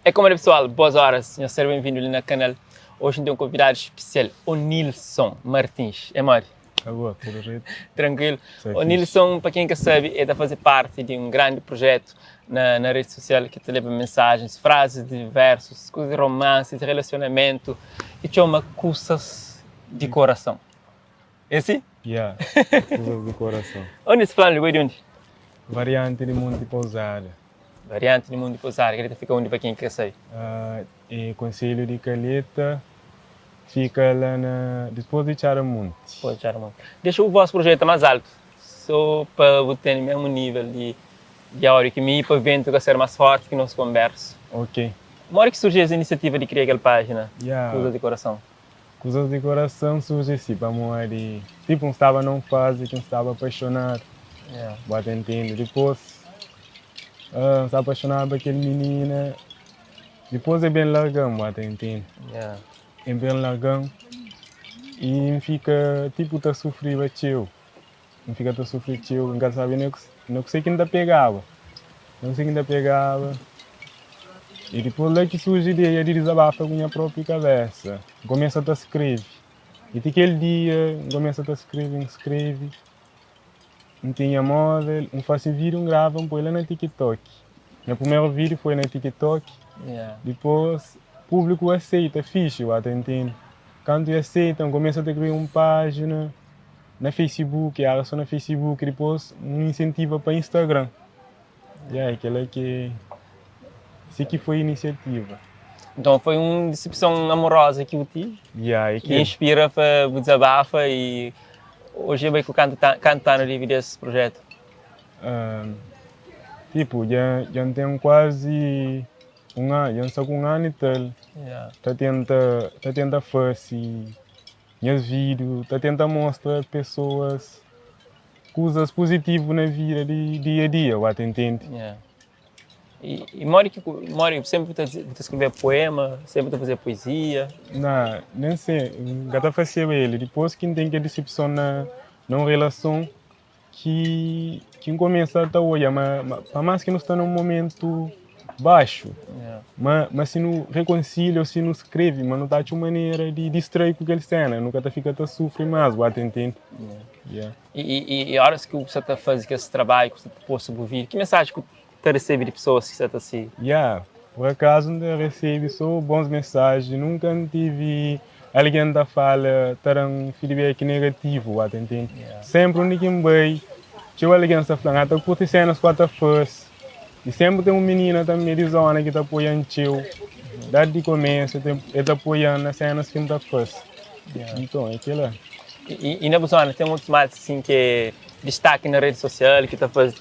É como é pessoal, boas horas, seja bem-vindo ali no canal. Hoje tem um convidado especial, o Nilson Martins. É Mário? Boa, tudo jeito. Tranquilo. É O Nilson, para quem quer saber, é de fazer parte de um grande projeto na rede social que te leva mensagens, frases de versos, coisas de romance, de relacionamento e chama Coisas de Coração. É assim? Yeah, coisas do coração. Onde se fala de onde? Variante de Monte Pousada. Variante de mundo de pousar, que fica onde para quem quer saber. E Conselho de Calheta fica lá depois de Charamonte. Pode deixar, mano. Deixa o vosso projeto mais alto, só para você ter o mesmo nível de áudio que me para o evento que ser mais forte que nós conversa. Ok. Uma hora que surgiu essa iniciativa de criar aquela página, Yeah. Coisa de Coração. Coisas de coração surge assim, para morrer. Tipo, estava numa fase que estava apaixonado. Yeah. Bota entende. Depois, estava apaixonado por aquele menina. Depois é bem largão, bota entende. Yeah. É bem largão. E fica, tipo, tá sofrendo teu. Não fica a sofrer teu, não sabe, não sei quem ainda pegava. Não sei quem ainda pegava. E depois lá que surge a ideia de desabafar com a minha própria cabeça. Começa a escrever. E naquele dia, começa a escrever. Não tinha móvel, não fazia vídeo, não grava, põe lá na TikTok. Meu primeiro vídeo foi na TikTok. Yeah. Depois, o público aceita, fixe, eu entendo. Quando aceitam, começa a criar uma página na Facebook, ela só na Facebook, depois um incentivo para Instagram. E aí, aquela que isso que foi a iniciativa. Então foi uma decepção amorosa que eu tive, que inspira para o desabafa e hoje vai cantar no dividir esse projeto. Tipo, já tenho quase um ano, já estou com um ano e tal. Yeah. Tá tenta fazer meus vídeos, tá tenta mostrar pessoas coisas positivas na vida de dia a dia, eu entendo. Yeah. E Mori sempre está a escrever poema, sempre está a fazer poesia. Não, nem sei, gata fazia ele. Depois que tem que decepção na relação que começa a olhar, mas mais que não está num momento baixo, Yeah. mas se não reconcilia ou se não escreve, mas não está de uma maneira de distrair com aquele cena, nunca fica a sofrer mais, o entende. Yeah. E horas que você está fazendo esse trabalho, que você está posto ouvir, que mensagem que você recebe de pessoas que você está assim? Yeah, por acaso eu recebo só bons mensagens, nunca tive alguém que fala ter um feedback negativo, entende. Yeah. Sempre o ninguém vai, tinha alguém que fala, está curtindo cenas quarta-feiras, e sempre tem uma menina também de zona que está apoiando teu, desde o começo, está apoiando nas cenas que está fazendo. Yeah. Então, é aquilo. E na zona tem muitos mais assim que destaque na rede social, que está fazendo,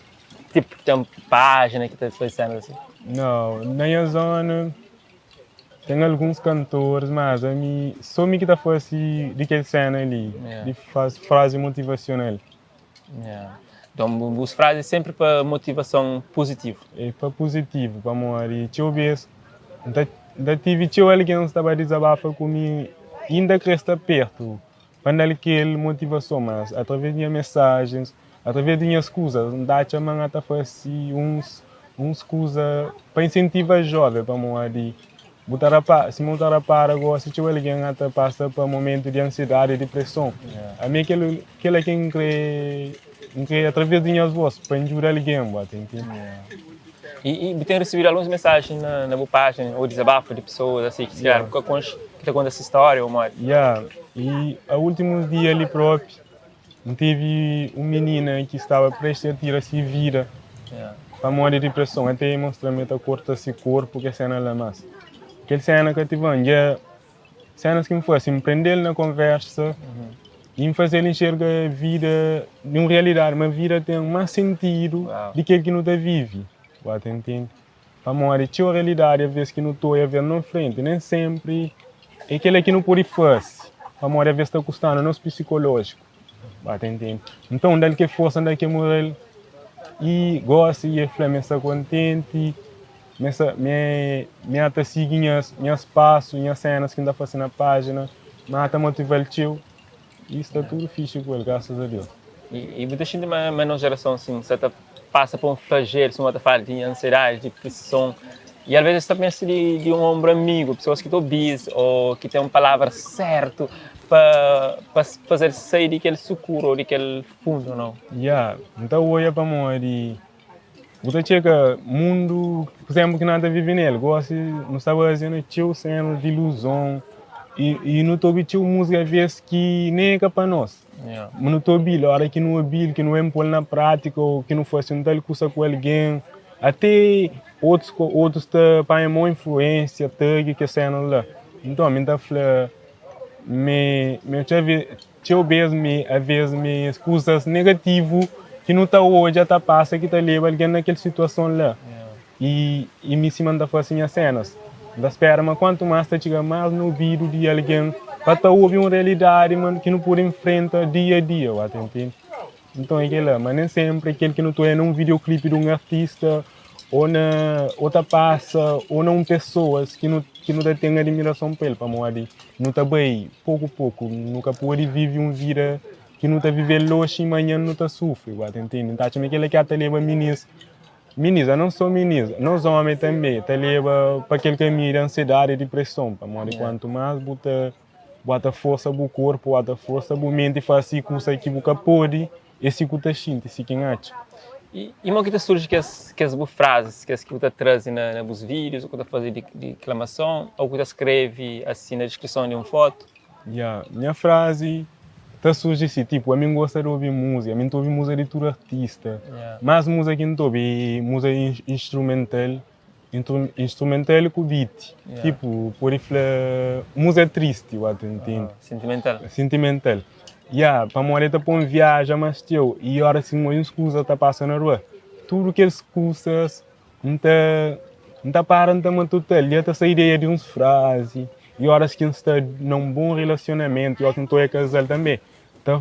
tipo, tem uma página que está fazendo cenas assim? Não, na minha zona tem alguns cantores, mas só me que está fazendo daquele cena ali, de faz frase motivacional. Yeah. Então, as frases sempre para motivação positiva. É para positivo, para morrer. Deixa eu ver, ainda tive alguém que estava desabafando comigo, ainda que está perto. Quando aquela motivação, mas através de minhas mensagens, através de minhas coisas, não dá a chamar a fazer uns coisas para incentivar jovens para morrer. Se montar a para agora, se tiver alguém que passa por um momento de ansiedade e depressão, a mim aquilo é que através de minhas vozes para ajudar alguém, entende? E tem recebido algumas mensagens na boa página, ou desabafo de pessoas assim, que te contam essa história, ou mais. E a últimos dias ali próprio, teve uma menina que estava prestes a tirar-se vida para morrer de depressão, até mostrar-me a cortar esse corpo, que é cena lá mais. Aquela cena que eu tive, cenas que me fazem me prender na conversa e me fazer enxergar a vida de uma realidade, uma vida tem mais sentido do que não está vive. Entende? Para morrer, tinha a realidade, às vezes que não estou a ver na frente, nem sempre é aquele que não pode fazer. Para morrer, às vezes está custando nosso psicológico. Entende? Então, dá que força, dá que morrer e gosta e é contente. Me ata seguir minhas passos, minhas cenas que ainda faço na página, me ata motivar o tio. E isso está tudo fixe com ele, graças a Deus. E você sente uma nova geração assim, você passa por um flagelo, uma falta de ansiedade, de depressão, E às vezes também de um ombro amigo, pessoas que estão bis ou que têm uma palavra certa para fazer sair daquele sucuro ou daquele fundo, não? Então olha para mim, você chega mundo, por exemplo, que nada vive nele, gosta, não sabe fazendo tio sendo de ilusão e não tô tio música às vezes que nem é para nós. Mas não tô a hora que não é que não é pôr na prática ou que não fosse um tal coisa com alguém, até outros para uma influência que sendo lá. Então, me dá falar, eu vejo às vezes me coisas negativas que não está hoje, já está passa que está leva alguém naquela situação lá. E me se manda fazer as cenas. Da espera, mas quanto mais está chegando mais no ouvido de alguém, para estar ouvindo uma realidade, mano, que não pode enfrentar dia a dia, entende? Então é aquilo, mas nem sempre aquele que não está num videoclipe de um artista ou na outra passa ou não pessoas que não tem admiração por ele, para morar não está bem, pouco a pouco, nunca pode viver uma vida que não está vivendo hoje e amanhã não está sofre, entende? Então acho que aquele que até leva Meninas, não só meninas, nós homens também, te leva para aquele caminho de ansiedade e depressão, para morar quanto mais bota força para o corpo, bota força para a mente e faz assim coisa que você pode, esse que você sente, esse que acha. E uma que surge que as frases que você traz nos vídeos, ou que você faz de declamação, ou que você escreve assim na descrição de uma foto? Minha frase surge assim, tipo, a mim gosta de ouvir música, a mim ouve música de todo artista, mas música que não ouve, música instrumental com beat, tipo, por exemplo, música triste, entende? Sentimental. Para morar para uma viagem, mas teu, e hora se uma excusa tá passando na rua, tudo que as excusas não tá parando muito total, já tá essa ideia de uns frases, e horas que está num bom relacionamento, eu que estou a casar também, tá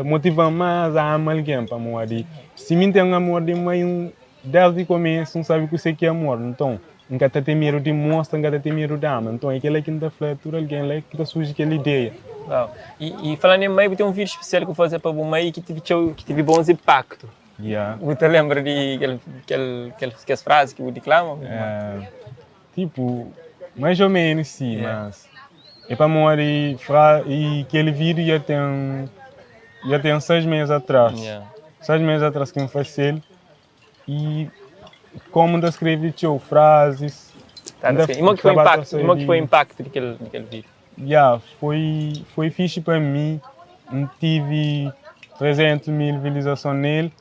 motiva mais a amar alguém para morar. Se me tem amor de mãe, desde o começo, não sabe o que é amor, então, nunca tem medo de mostrar, nunca tem medo de amar, então é aquele que não está falando, alguém lá que surge aquela ideia. Wow. E falando em mãe, tem um vídeo especial que eu vou fazer para o mãe que teve bons impactos. Você lembra de aquelas frases que eu declamo? Tipo, mais ou menos sim, mas é para morar e aquele vídeo já tem 6 meses atrás. 6 meses atrás que me faz ele e como descrevi frases. E como que foi o impacto daquele vídeo? Foi fixe para mim. Tive 300 mil visualizações nele.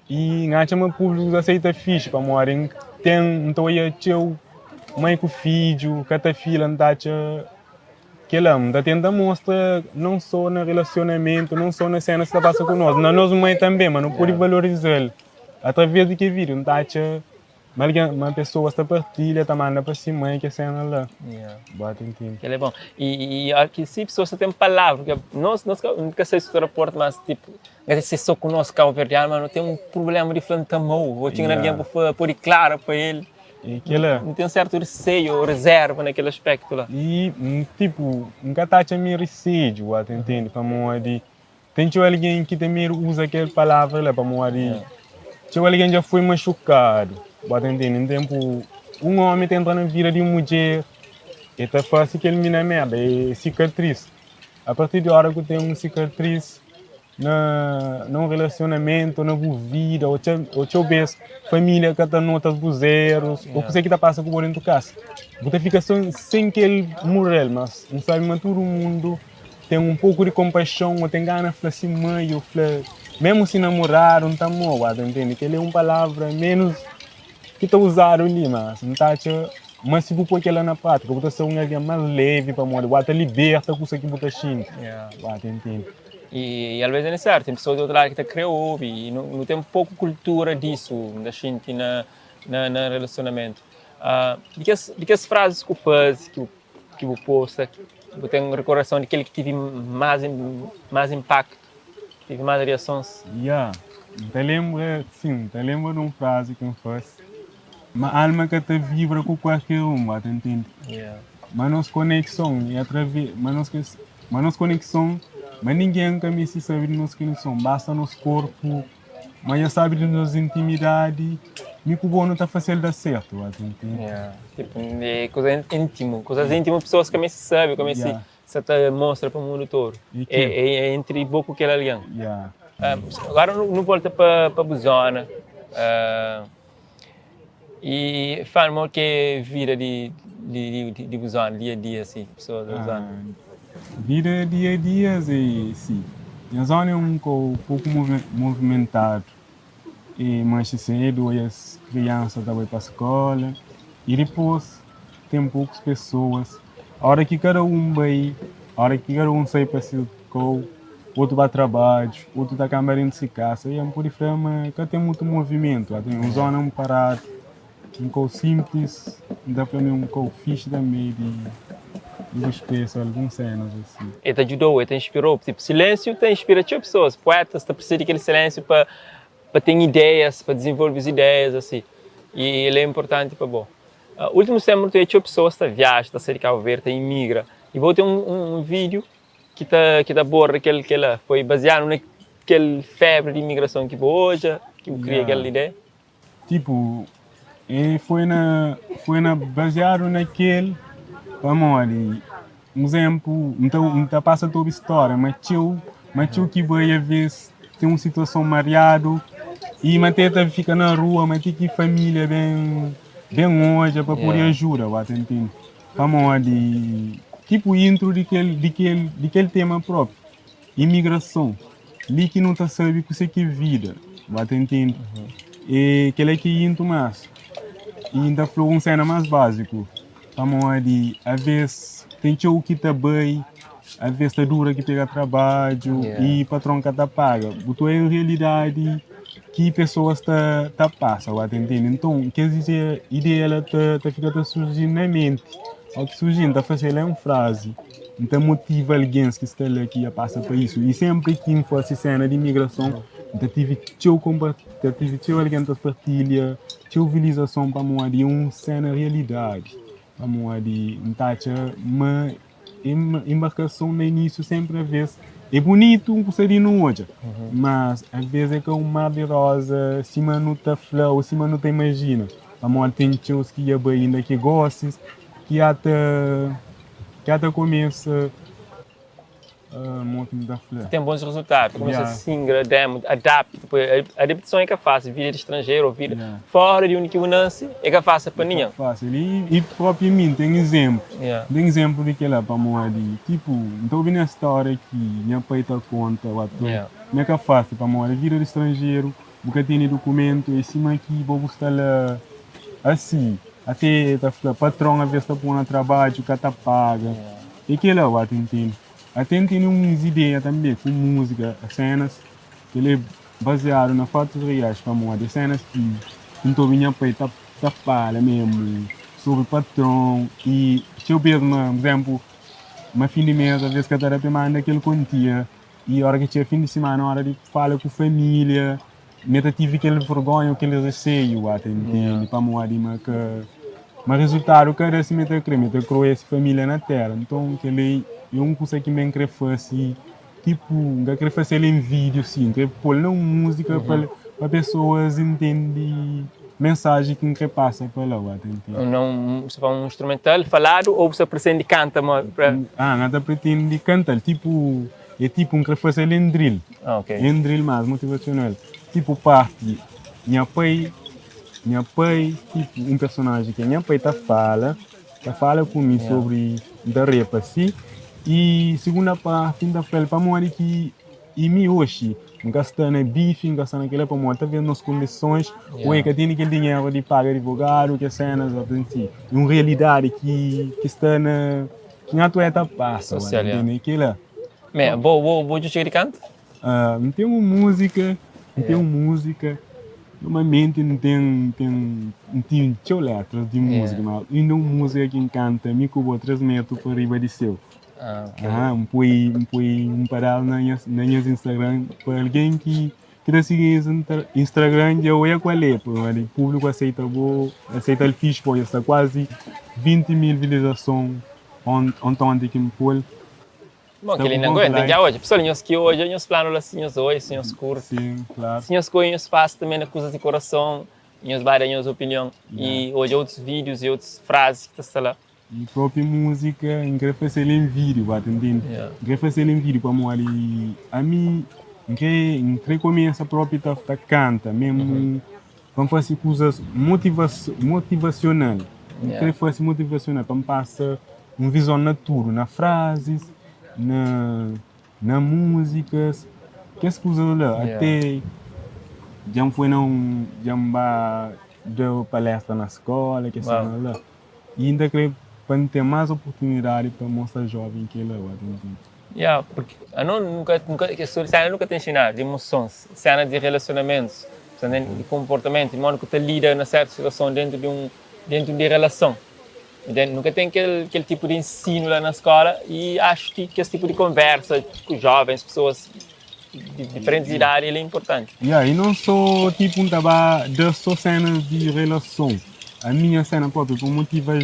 E acho que o público aceita fixe para morar. Então eu mãe com filho, cada filha anda que ela tenta mostrar não só no relacionamento, não só na cena que está passando com nós, na nossa mãe também, mas não pode valorizar através do que vídeo, não tá uma pessoa está partilha, está mandando para si mãe que é cena lá. Bota entende. Que é bom. E aqui se pessoas têm palavra, que nós nunca sei se o aeroporto, mas tipo, se só conosco Cabo Verdeano, mas não tem um problema de falando tamu, ou tinha alguém para pôr claro para ele. Não tem um certo receio ou reserva naquele aspecto lá. E tipo, nunca está a me receio, entende? Para morar tem alguém que também usa aquela palavra lá para morar. Alguém já foi machucado. Em tempo, um homem tentando na vida de uma mulher, e tá fácil que ele me na merda, é cicatriz. A partir de hora que tem uma cicatriz num relacionamento, na vida, ou eu vejo família que está notas buzeiros, ou que está passando por dentro de casa. Você fica sem aquele moral, mas não sabe, mas todo mundo tem um pouco de compaixão, ou tem ganas de falar assim, mãe, ou falar, mesmo se namorar, não está mal, entende? Que ele é uma palavra menos que está usado ali, mas não está mas se você pôr na prática, você ser um alguém mais leve para morar, você liberta com isso que você sente. Entende? E às vezes é necessário, tem pessoas do outro lado que criam e não tem pouco cultura disso, da gente no relacionamento. De que as frases que eu faço, que eu posto, eu tenho uma recordação daquele que tive mais impacto, tive mais reações. Te lembro de uma frase que eu faço. Uma alma que te vibra com qualquer um, entende? Mas nossa conexão, mas ninguém que me sabe de nossa conexão, basta nosso corpo mas já sabe de nossas intimidades, me que o bom não está fazendo dar certo, tipo, é coisa íntima, coisas íntimas, pessoas que também se sabem, como se mostra para o mundo todo. É entre pouco que ele ali. Agora não volta para Buzona. E fala que vida de Buzona, dia a dia, assim, pessoas de Buzona. Vida dia a dia, sim. A zona é pouco movimentado. E mais cedo as crianças vão para a escola e depois tem poucas pessoas. A hora que cada um vai, a hora que cada um sai para se outro vai trabalho, outro está caminhando de casa, e é por forma que tem muito movimento, tem uma zona parada, um pouco simples, dá para mim um pouco fixe também de expressar algumas cenas assim. E te ajudou, te inspirou, tipo, silêncio te inspira as pessoas, poetas, te precisa daquele silêncio para ter ideias, para desenvolver as ideias, assim. E ele é importante para bom. Último tempo, tem pessoas que viajam, que saem de Cabo Verde, que imigram. E vou ter um vídeo que aborda que foi baseado naquela febre de imigração que hoje, que eu criei aquela ideia. Tipo, foi baseado naquele, vamos ali, um exemplo, não está passando toda a história, mas tio que vai a ver tem uma situação mareado, e mateta fica na rua, mas tem que família bem hoje para poder ajudar, entendeu? Vamos ali, tipo intro daquele tema próprio, imigração, ali que não está sabendo o que é vida, entendeu? E que é que intro mais, e ainda falou uma cena mais básico, vamos ali, às vezes tem tio que está bem, às vezes está dura que pega trabalho e patrão que está paga, botou em realidade que pessoas tá passam, entendendo? Então, quer dizer, a ideia ela fica surgindo na mente, ao que surgindo, está fazendo uma frase, então motiva alguém que está aqui a passar por isso, e sempre que for essa cena de imigração, tive alguém que partilha, civilização para moar de uma cena realidade, para moar de uma embarcação no início sempre a vez é bonito um coçadinho hoje, mas às vezes é que um mar de rosa, cima não está flow, cima não tem imagina. A moto tem tios que ainda que gostes, que até começa a moto não dá flow. Tem bons resultados, começa a singra, demo, adapta, a adaptação é que é fácil, vida de estrangeiro ou vida fora de onde que nasce, é que é fácil para ninguém. Fácil, e propriamente tem exemplo. Tem exemplo de que lá para moar de, tipo, então ouvindo a história que minha pai está conta, não é que é fácil para moar, vida de estrangeiro, porque tem documento, e cima aqui, vou estar lá assim, até tá patrão, às vezes está pondo trabalho, que está paga, e que lá, entende? Até tem umas ideias também com música, cenas que ele é baseado na fatos reais, como de cenas que então minha pai tá fala mesmo sobre patrão e se eu vejo, por exemplo, uma fim de mês, às vezes que a terapia manda aquele quantia e a hora que tinha fim de semana, a hora de falar com a família, meta tive aquele vergonha, aquele receio, entende? Para moar mas resultado, cara, se meta essa família na terra, então que ele eu não consigo bem querer fazer, tipo, não querer fazer ele em vídeo, assim, querer pôr não música para pessoas entenderem mensagem que não passa para lá, entende? Não, você faz um instrumental falado ou você pretende cantar? Nada pretende cantar, tipo, é tipo um querer fazer ele em drill, em drill mais motivacional, tipo parte, minha pai, tipo, um personagem que minha pai fala comigo sobre da repa, assim. E segunda parte ainda foi para morar aqui e me hoje gastando bife, gastando aquele para morar, vendo nas condições, ou é que tem aquele dinheiro de pagar advogado, que cenas assim, uma realidade que está na tua etapa passa, entende que lá. Mas vou te canto? Não tem uma música, normalmente não tem letras de música, mas ainda uma música que canta, me cobrou 3 metros para riba de seu. Um paral na Instagram para alguém que quer seguir Instagram eu é qual é, o público aceita o fixe, pois está quase 20 mil visualizações ontem que me pôr Bom, que ele não aguenta, já hoje. Pessoal, nós que hoje, nós planos assim, nós hoje, nós curtos. Sim, claro. Nós coisas faz também na coisas de coração, nós várias opinião e hoje outros vídeos e outras frases que está lá. E própria música, quer fazer em vídeo, vai entender? Quer fazer em vídeo para mim ali, a mim, quer começa a própria tá canta, mesmo para fazer coisas motivacional. Quer fazer motivacional para passar uma visão na tudo, na frases, na músicas, que as coisas lá, até já foi já deu palestra na escola, que lá. E ainda creio para ter mais oportunidade para mostrar jovem que ele é. Porque eu nunca tem ensinado de emoções, cena de relacionamentos, de comportamento, de modo que você lida na certa situação dentro de relação. Nunca tem aquele tipo de ensino lá na escola e acho que esse tipo de conversa com jovens, pessoas de diferentes idades, ele é importante. E não só tipo só cenas de relação. A minha cena própria para motivar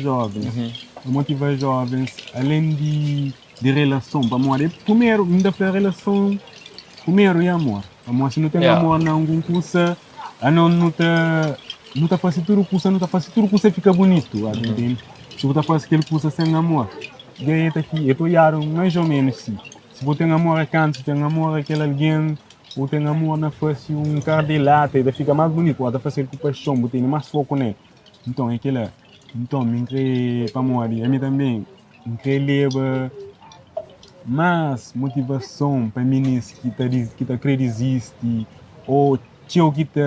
jovens, além de relação, para morar. Primeiro, ainda foi a relação, primeiro é amor. Amor, se não tem amor, não curso, não tá fazendo tudo curso, não tá fazendo tudo curso fica bonito, entende? Se você faz aquele curso sem amor, daí tá aqui, eu tô mais ou menos assim. Se você tem amor a canto, se tem amor aquele alguém, ou tem amor na face carro de lata, ainda fica mais bonito, pode fazer com paixão, você tem mais foco nele. Então, é aquela. Então, me crê para morrer. A mim também, me crê leva mais motivação para meninos que tá querendo existe, ou tio que tá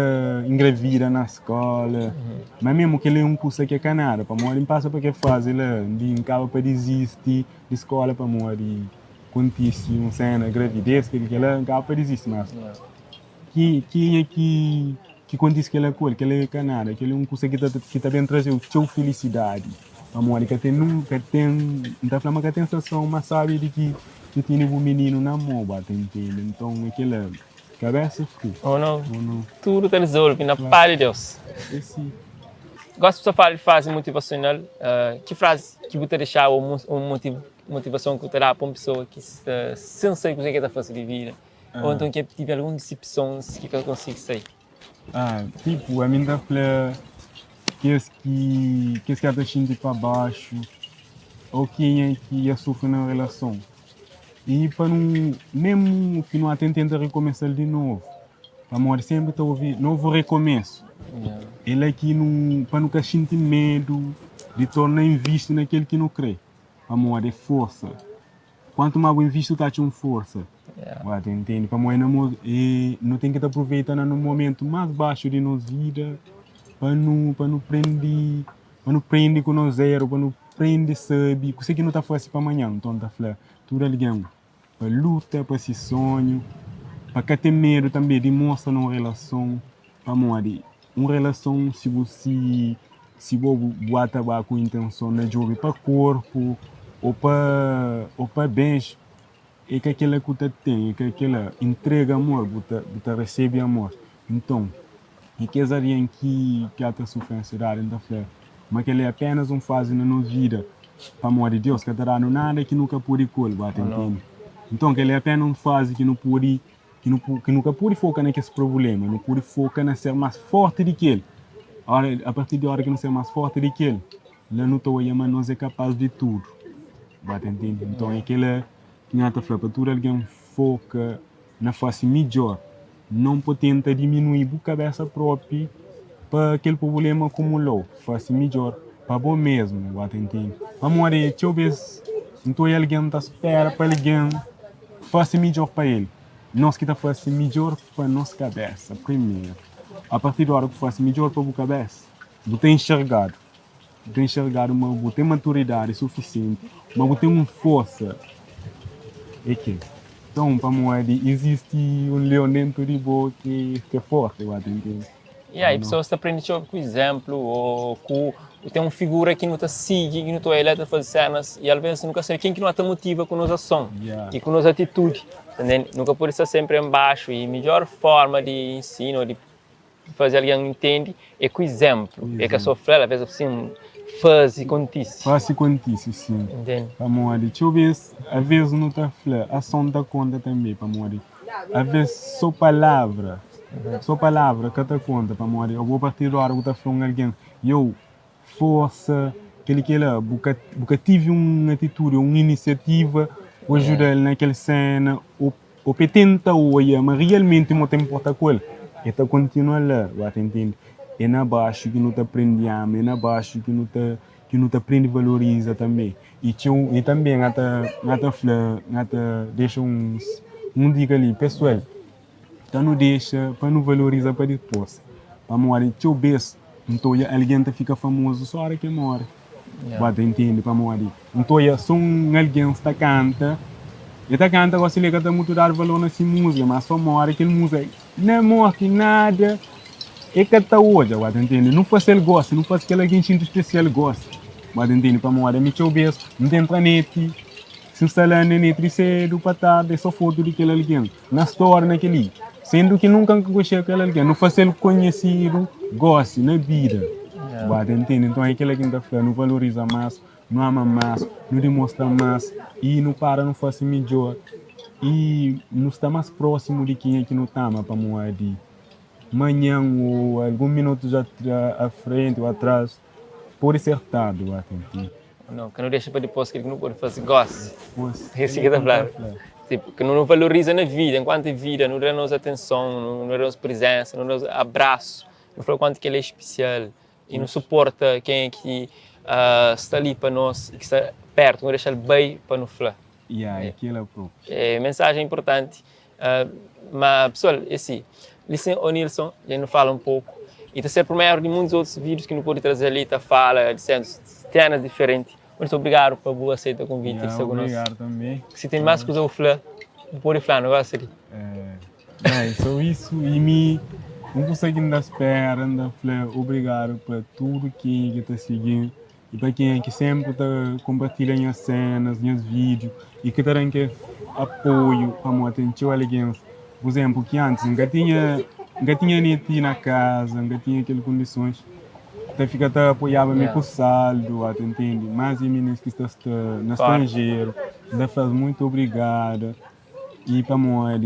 engravida na escola. Mas mesmo que ele é um curso que é canada, para morrer, passa para que faz, ele acaba para desistir de escola para morrer. Acontece uma cena, gravidez, que ele acaba para desistir, mas. Que acontece que ele é coisa, que ele é canada, que ele é um curso que tá bem trazer o seu felicidade. Amor, que tem nunca tem, não falando que tem sensação, mas sabe de que tem um menino na mão, entende? Então, aquela cabeça fria. Ou não? Tudo está resolvido na paz de Deus. Gosto de falar de frase motivacional. Que frase que você deixar uma motivação que você dá para uma pessoa que sem saber o que está fazendo de vida? Ou então que tiver alguma decepção que consiga sair? Tipo, a mim dá para que está deixando para baixo, ou quem é que sofre na relação. E para não, mesmo que não tenta recomeçar de novo, amor, sempre está a ouvir novo recomeço. Ele aqui para nunca sentir medo de tornar invisto naquele que não crê. Amor, é força. Quanto mais eu invisto, está com força. Entende? Para não tem que estar aproveitando no momento mais baixo de nossa vida, para não prender com nós zero, para não prender sabe, que que não está fácil para amanhã, então está falando tudo alguém para luta, para esse sonho, para ter medo também de mostrar uma relação, para morrer, uma relação se você bota com intenção de jogar para corpo ou para bens. É que aquela que você tem, é que aquela entrega amor, você recebe amor. Então, é que essa área em que ela sofre ansiedade, então, mas que ele é apenas fase na nossa vida, para amor de Deus, que está dando nada que nunca pode colher, entende? Então, que ele é apenas uma fase que nunca pode focar naquele problema, não pode focar na ser mais forte do que ele. A partir da hora que não ser mais forte do que ele, não estou mas nós é capaz de tudo, entende? Então, é que ele Nata para tudo alguém foca na face melhor, não pode tentar diminuir a cabeça própria para aquele problema acumulou, face melhor para bom mesmo, entende? Amor, deixa eu ver se alguém está espera para alguém face melhor para ele. Nós que está face melhor para nossa cabeça primeiro. A partir da hora que face melhor para a cabeça, você tem enxergado, mas tem maturidade suficiente, mas você tem uma força. Então, para nós, existe leão dentro de boa que é forte, entende? E aí, pessoas aprendem com exemplo, ou tem uma figura que não está seguindo, que não está eleita a fazer cenas, e às vezes nunca sabe quem que não está motiva com nossa ação e com nossa atitude. Nunca pode estar sempre embaixo, e a melhor forma de ensino, de fazer alguém entender, é com exemplo. É que a sofrer, às vezes, assim, faz e contice. Faz e contice, sim. Entende? Para morrer. Deixa eu ver, às vezes não está flor, a som da conta também, para morrer. Às vezes só palavra que te conta, para morrer. Eu vou partir da hora que eu falando alguém, eu, força, aquele lá, porque tive uma atitude, uma iniciativa, eu ajudar ele naquela cena, o tenta olhar, mas realmente não tem importa com ele. E tá continua lá, você entende? É na baixo que não te aprende a amar, é na baixo que não te aprende a valoriza também. E também até deixa um dica ali, pessoal, tá não deixa, para não valorizar para depois. Para morrer, teu beijo, então alguém tá fica famoso só a hora que morre. Você entende? Para morrer. Então só alguém está canta, e tá canta você liga tá muito dar valor nessa música, mas só morre aquele música, não morre nada. É que está hoje, você entende? Não faz ele gosta, não faz aquele alguém muito especial gosta. Você entende? Para morrer, me teu beijo, não tem pra net, se instalar na net, cedo para tarde, só foto daquele alguém. Na história naquele, sendo que nunca conheceu aquele alguém, não faz ele conhecido, gosta na vida. Você entende? Então é aquele que está falando, não valoriza mais, não ama mais, não demonstra mais, e não para, não faz melhor. E não está mais próximo de quem é que não está, para morrer. Manhã ou alguns minutos à frente ou atrás, pode ser tarde, eu acho. Não, que não deixa para depois que ele não pode fazer gosto. É isso que está falando. Claro. Tipo, que não valoriza na vida, enquanto é vida, não dá-nos atenção, não dá-nos presença, não dá-nos abraço, não fala quanto que ele é especial e não suporta quem é que está ali para nós e que está perto, não deixa ele bem para nos falar. Aquilo é o próprio. É mensagem importante, mas pessoal, é assim. Listen ao Nilson, já não fala um pouco. E está por meio de muitos outros vídeos que não pode trazer ali, tá fala, dizendo cenas diferentes. Muito obrigado por você aceitar o convite. Obrigado também. Se tem mais coisa a falar, pode falar, não vai ser? Só isso e não consigo ainda esperar, ainda falar obrigado por tudo que está seguindo e para quem é que sempre está compartilhando as cenas, os vídeos e que está dando apoio para a atenção a alguém. Por exemplo, que antes nunca tinha net na casa, nunca tinha aquelas condições. Até fica apoiava-me com o saldo, entende? Mas meninas que estão no estrangeiro, ainda faz muito obrigada. E para morrer,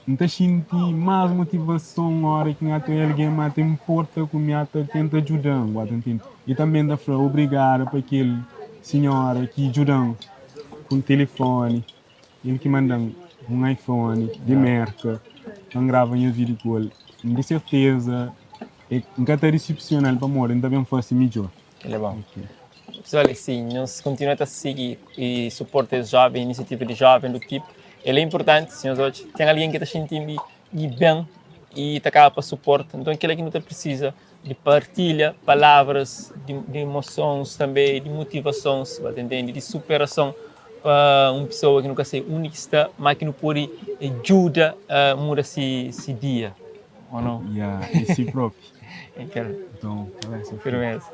não te senti mais motivação na hora que alguém mais te importa que me tenta ajudar, entende? E também da falar obrigada para aquele senhora que ajudam com o telefone, ele que manda um iPhone de marca, não grava em vídeo com ele. De certeza, nunca está recepcional para morrer, ainda bem fácil melhor. Ele é bom. Pessoal, sim, nós continuamos a seguir e suportar os jovens, iniciativa de jovens do tipo. Ele é importante, senhores, hoje tem alguém que está sentindo bem e está cá para suporte. Então, aquele que não precisa de partilha, palavras, de emoções também, de motivações, de superação. Para uma pessoa que nunca sei única está, mas que não pode ajuda a mudar esse dia, ou não? Esse próprio. Então, Então, firmeza.